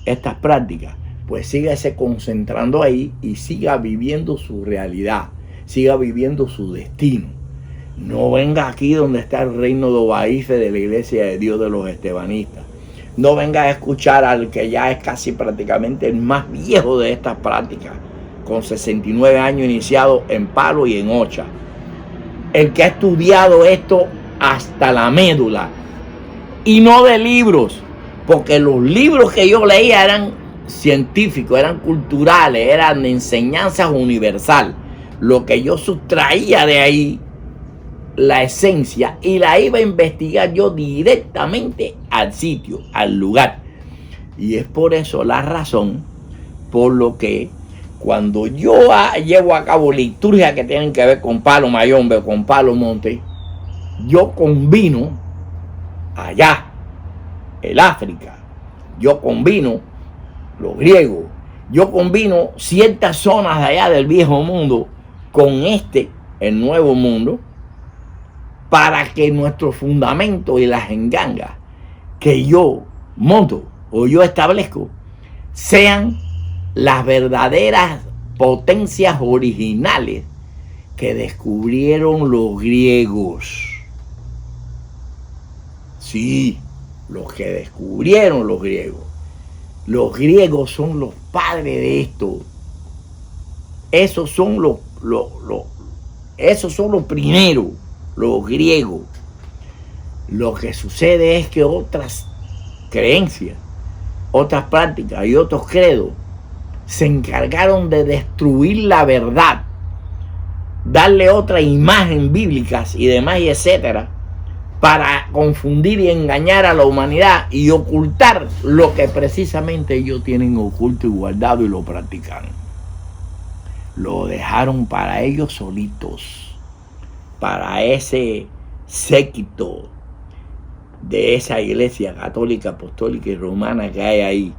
Estas prácticas, pues sígase concentrando ahí y siga viviendo su realidad, siga viviendo su destino. No venga aquí donde está el reino de Obaife de la Iglesia de Dios de los Estebanistas. No venga a escuchar al que ya es casi prácticamente el más viejo de estas prácticas, con 69 años iniciado en palo y en hocha. El que ha estudiado esto hasta la médula, y no de libros, porque los libros que yo leía eran científicos, eran culturales, eran de enseñanzas universal. Lo que yo sustraía de ahí, la esencia, y la iba a investigar yo directamente al sitio, al lugar. Y es por eso la razón por lo que cuando yo llevo a cabo liturgias que tienen que ver con Palo Mayombe, con Palo Monte, yo combino allá, el África, yo combino los griegos, yo combino ciertas zonas de allá del viejo mundo con el nuevo mundo, para que nuestro fundamento y las engangas que yo monto o yo establezco sean las verdaderas potencias originales que descubrieron los griegos. Sí, los que descubrieron los griegos. Los griegos son los padres de esto. Esos son los primeros, los griegos. Lo que sucede es que otras creencias, otras prácticas y otros credos se encargaron de destruir la verdad, darle otra imagen bíblicas y demás, y etcétera, para confundir y engañar a la humanidad y ocultar lo que precisamente ellos tienen oculto y guardado y lo practican. Lo dejaron para ellos solitos, para ese séquito de esa iglesia católica, apostólica y romana que hay ahí.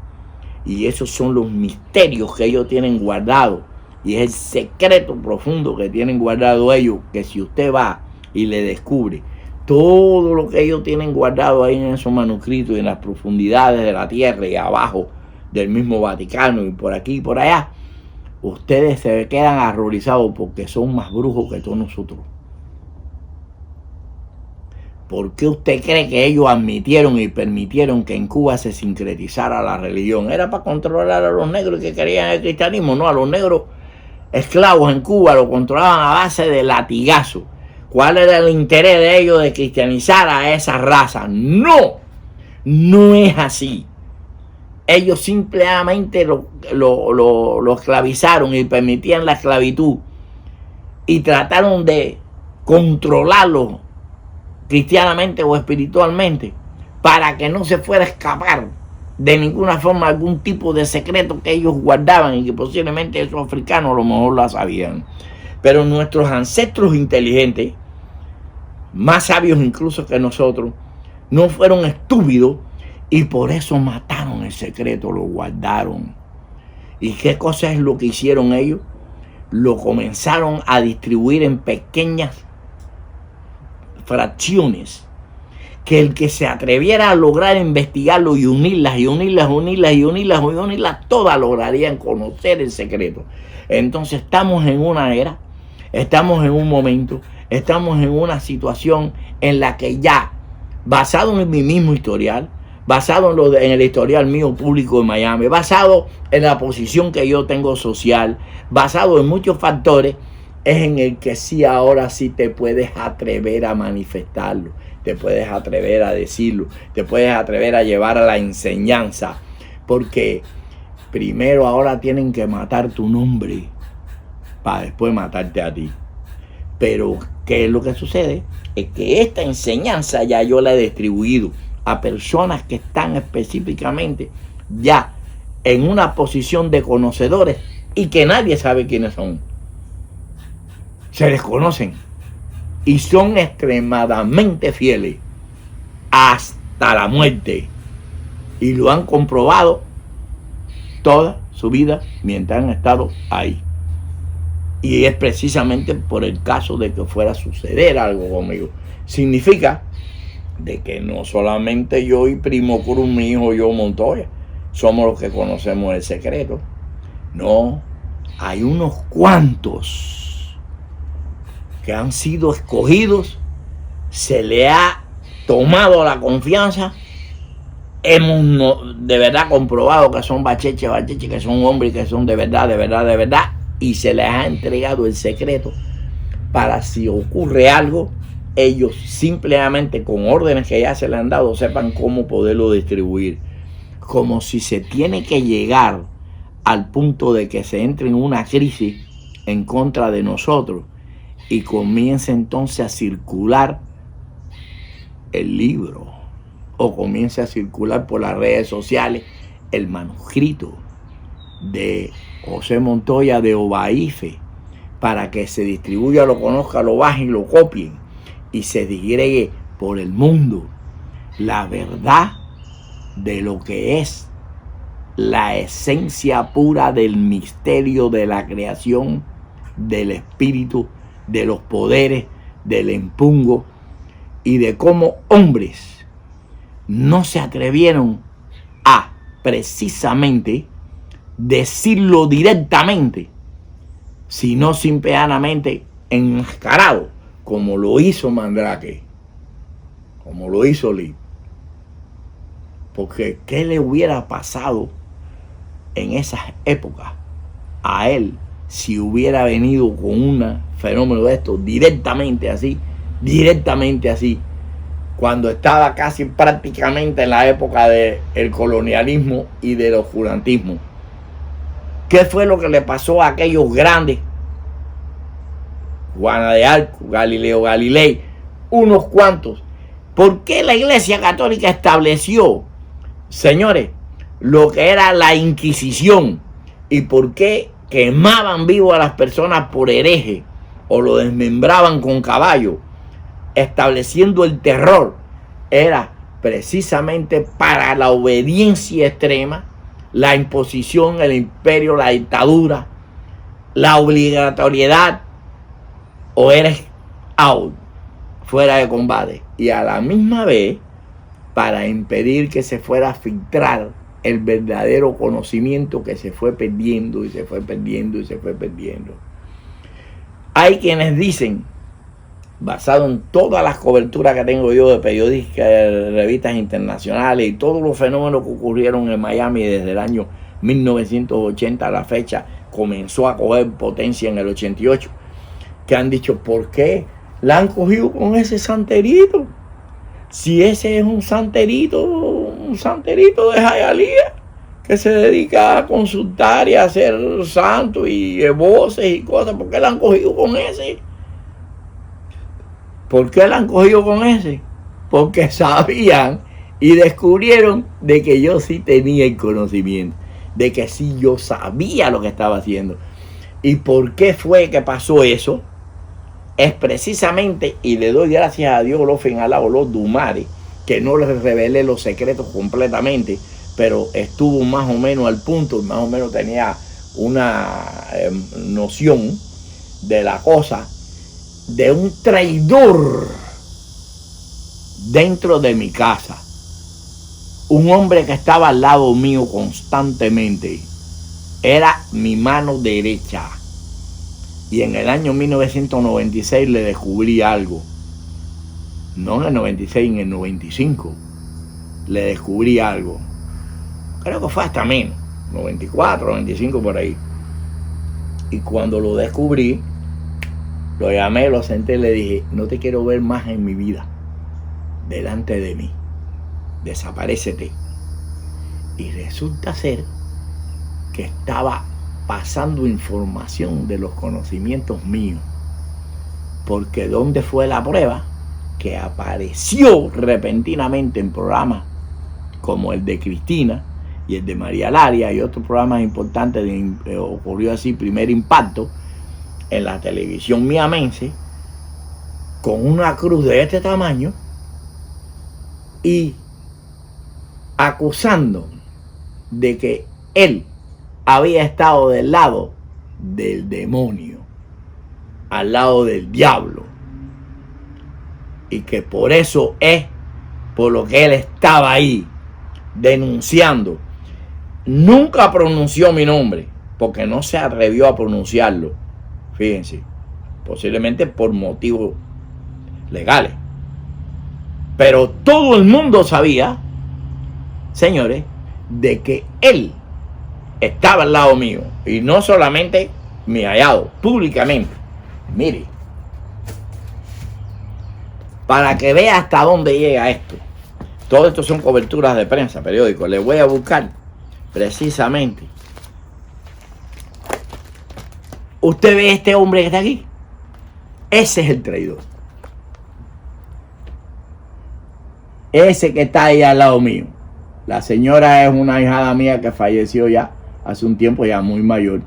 Y esos son los misterios que ellos tienen guardados. Y es el secreto profundo que tienen guardado ellos, que si usted va y le descubre todo lo que ellos tienen guardado ahí en esos manuscritos y en las profundidades de la tierra y abajo del mismo Vaticano y por aquí y por allá, ustedes se quedan horrorizados porque son más brujos que todos nosotros. ¿Por qué usted cree que ellos admitieron y permitieron que en Cuba se sincretizara la religión? Era para controlar a los negros que querían el cristianismo, no, a los negros esclavos en Cuba lo controlaban a base de latigazos. ¿Cuál era el interés de ellos de cristianizar a esa raza? No, no es así. Ellos simplemente lo esclavizaron y permitían la esclavitud y trataron de controlarlo cristianamente o espiritualmente, para que no se fuera a escapar de ninguna forma algún tipo de secreto que ellos guardaban y que posiblemente esos africanos a lo mejor la sabían. Pero nuestros ancestros inteligentes, más sabios incluso que nosotros, no fueron estúpidos y por eso mataron el secreto, lo guardaron. ¿Y qué cosa es lo que hicieron ellos? Lo comenzaron a distribuir en pequeñas fracciones, que el que se atreviera a lograr investigarlo y unirlas, todas lograrían conocer el secreto. Entonces estamos en una era, estamos en un momento, estamos en una situación en la que ya, basado en mi mismo historial, basado en el historial mío público en Miami, basado en la posición que yo tengo social, basado en muchos factores, es en el que sí, ahora sí te puedes atrever a manifestarlo, te puedes atrever a decirlo, te puedes atrever a llevar a la enseñanza, porque primero ahora tienen que matar tu nombre para después matarte a ti. Pero ¿qué es lo que sucede? Es que esta enseñanza ya yo la he distribuido a personas que están específicamente ya en una posición de conocedores y que nadie sabe quiénes son. Se desconocen y son extremadamente fieles hasta la muerte, y lo han comprobado toda su vida mientras han estado ahí. Y es precisamente por el caso de que fuera a suceder algo conmigo. Significa de que no solamente yo y Primo Cruz, mi hijo, yo Montoya, somos los que conocemos el secreto. No, hay unos cuantos que han sido escogidos, se le ha tomado la confianza, hemos de verdad comprobado que son bacheche, que son hombres que son de verdad, y se les ha entregado el secreto para si ocurre algo, ellos simplemente con órdenes que ya se les han dado sepan cómo poderlo distribuir. como si se tiene que llegar al punto de que se entre en una crisis en contra de nosotros y comience entonces a circular el libro o comience a circular por las redes sociales el manuscrito de José Montoya de Obaife, para que se distribuya, lo conozca, lo bajen, lo copien y se digregue por el mundo la verdad de lo que es la esencia pura del misterio de la creación, del espíritu, de los poderes, del empungo y de cómo hombres no se atrevieron a precisamente decirlo directamente, sino simplemente enmascarado, como lo hizo Mandrake, como lo hizo Lee. Porque ¿qué le hubiera pasado en esas épocas a él si hubiera venido con un fenómeno de esto directamente así, cuando estaba casi prácticamente en la época del colonialismo y del oscurantismo? ¿Qué fue lo que le pasó a aquellos grandes? Juana de Arco, Galileo Galilei, unos cuantos. ¿Por qué la Iglesia Católica estableció, señores, lo que era la Inquisición? ¿Y por qué quemaban vivo a las personas por hereje o lo desmembraban con caballo, estableciendo el terror? Era precisamente para la obediencia extrema, la imposición, el imperio, la dictadura, la obligatoriedad, o eres out, fuera de combate, y a la misma vez para impedir que se fuera a filtrar el verdadero conocimiento que se fue perdiendo y se fue perdiendo y se fue perdiendo. Hay quienes dicen, basado en todas las coberturas que tengo yo de periodistas, de revistas internacionales y todos los fenómenos que ocurrieron en Miami desde el año 1980 a la fecha, comenzó a coger potencia en el 88, que han dicho, ¿por qué la han cogido con ese santerito? Si ese es un santerito de Hialeah, que se dedica a consultar y a hacer santos y voces y cosas, ¿por qué la han cogido con ese? ¿Por qué la han cogido con ese? Porque sabían y descubrieron de que yo sí tenía el conocimiento, de que sí yo sabía lo que estaba haciendo. ¿Y por qué fue que pasó eso? Es precisamente, y le doy gracias a Dios, los finalados, los Dumare, que no les revelé los secretos completamente, pero estuvo más o menos al punto, más o menos tenía una noción de la cosa, de un traidor dentro de mi casa, un hombre que estaba al lado mío constantemente, era mi mano derecha. Y en el año 1996 le descubrí algo. No en el 96, en el 95 le descubrí algo. Creo que fue hasta menos, 94, 95 por ahí. Y cuando lo descubrí, lo llamé, lo senté y le dije, no te quiero ver más en mi vida, delante de mí, desaparécete. Y resulta ser que estaba pasando información de los conocimientos míos, porque ¿dónde fue la prueba? Que apareció repentinamente en programas como el de Cristina y el de María Laria y otros programas importantes, ocurrió así Primer Impacto, en la televisión miamense, con una cruz de este tamaño y acusando de que él había estado del lado del demonio, al lado del diablo, y que por eso es por lo que él estaba ahí denunciando. Nunca pronunció mi nombre porque no se atrevió a pronunciarlo, fíjense, posiblemente por motivos legales, pero todo el mundo sabía, señores, de que él estaba al lado mío, y no solamente mi hallado, públicamente. Mire, para que vea hasta dónde llega esto, Todo esto son coberturas de prensa, periódicos. Les voy a buscar precisamente. ¿Usted ve este hombre que está aquí? Ese es el traidor. Ese que está ahí al lado mío. La señora es una hijada mía que falleció ya hace un tiempo, ya muy mayor.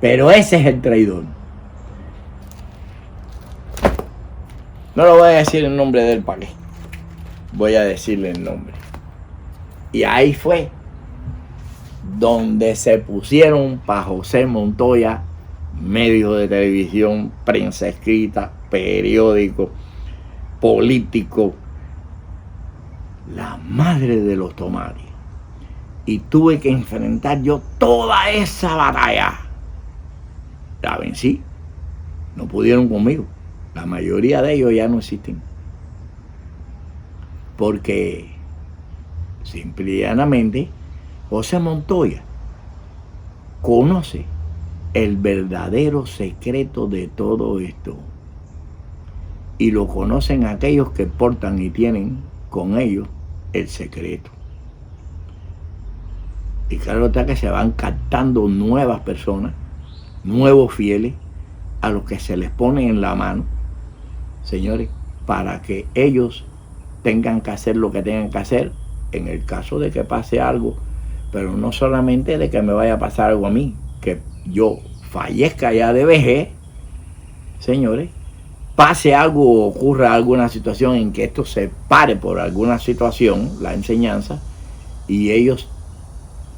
Pero ese es el traidor. No lo voy a decir el nombre del paquete. Voy a decirle el nombre. Y ahí fue donde se pusieron para José Montoya medios de televisión, prensa escrita, periódico, político, la madre de los tomates. Y tuve que enfrentar yo toda esa batalla. La vencí. No pudieron conmigo. La mayoría de ellos ya no existen. Porque simple y llanamente José Montoya conoce el verdadero secreto de todo esto. Y lo conocen aquellos que portan y tienen con ellos el secreto. Y claro está que se van captando nuevas personas, nuevos fieles, a los que se les pone en la mano, señores, para que ellos tengan que hacer lo que tengan que hacer en el caso de que pase algo, pero no solamente de que me vaya a pasar algo a mí, que yo fallezca ya de vejez, señores, pase algo o ocurra alguna situación en que esto se pare por alguna situación, la enseñanza, y ellos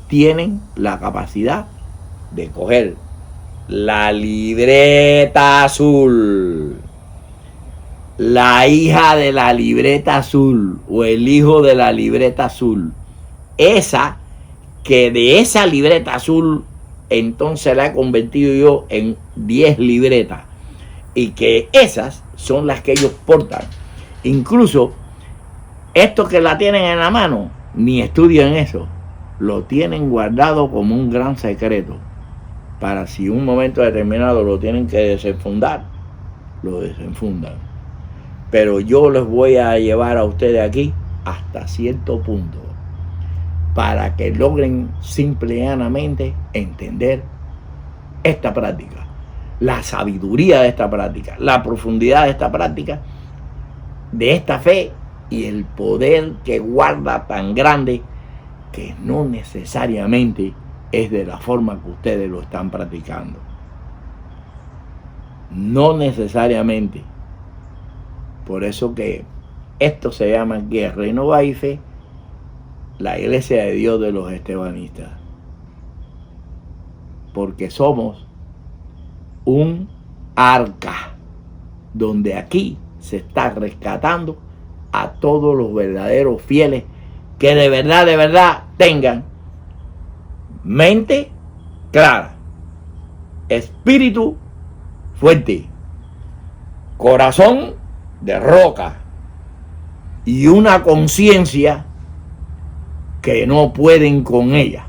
tienen la capacidad de coger la libreta azul, la hija de la libreta azul o el hijo de la libreta azul, esa que de esa libreta azul entonces la he convertido yo en 10 libretas, y que esas son las que ellos portan. Incluso estos que la tienen en la mano ni estudian eso, lo tienen guardado como un gran secreto, para si un momento determinado lo tienen que desenfundar, lo desenfundan. Pero yo les voy a llevar a ustedes aquí hasta cierto punto, para que logren simple y llanamente entender esta práctica, la sabiduría de esta práctica, la profundidad de esta práctica, de esta fe y el poder que guarda tan grande, que no necesariamente es de la forma que ustedes lo están practicando. No necesariamente. Por eso que esto se llama Guerra Renova y Fe, la Iglesia de Dios de los Estebanistas. Porque somos un arca, donde aquí se está rescatando a todos los verdaderos fieles que de verdad tengan mente clara, espíritu fuerte, corazón de roca y una conciencia que no pueden con ella,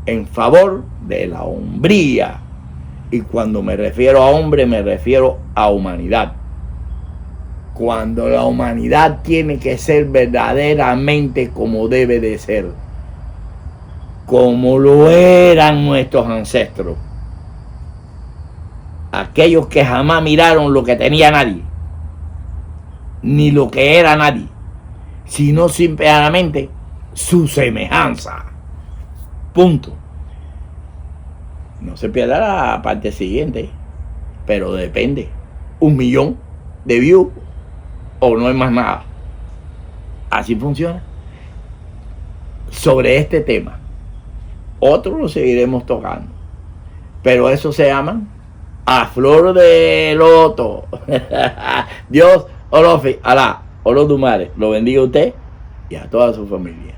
en favor de la hombría. Y cuando me refiero a hombre, me refiero a humanidad. Cuando la humanidad tiene que ser verdaderamente como debe de ser, como lo eran nuestros ancestros, aquellos que jamás miraron lo que tenía nadie, ni lo que era nadie, sino simplemente su semejanza. Punto. No se pierda la parte siguiente, pero depende. 1 millón de views o no es más nada. Así funciona. Sobre este tema, otros lo seguiremos tocando, pero eso se llaman a flor de loto. Dios, Olofi, Alá, Olodumare, lo bendiga a usted y a toda su familia.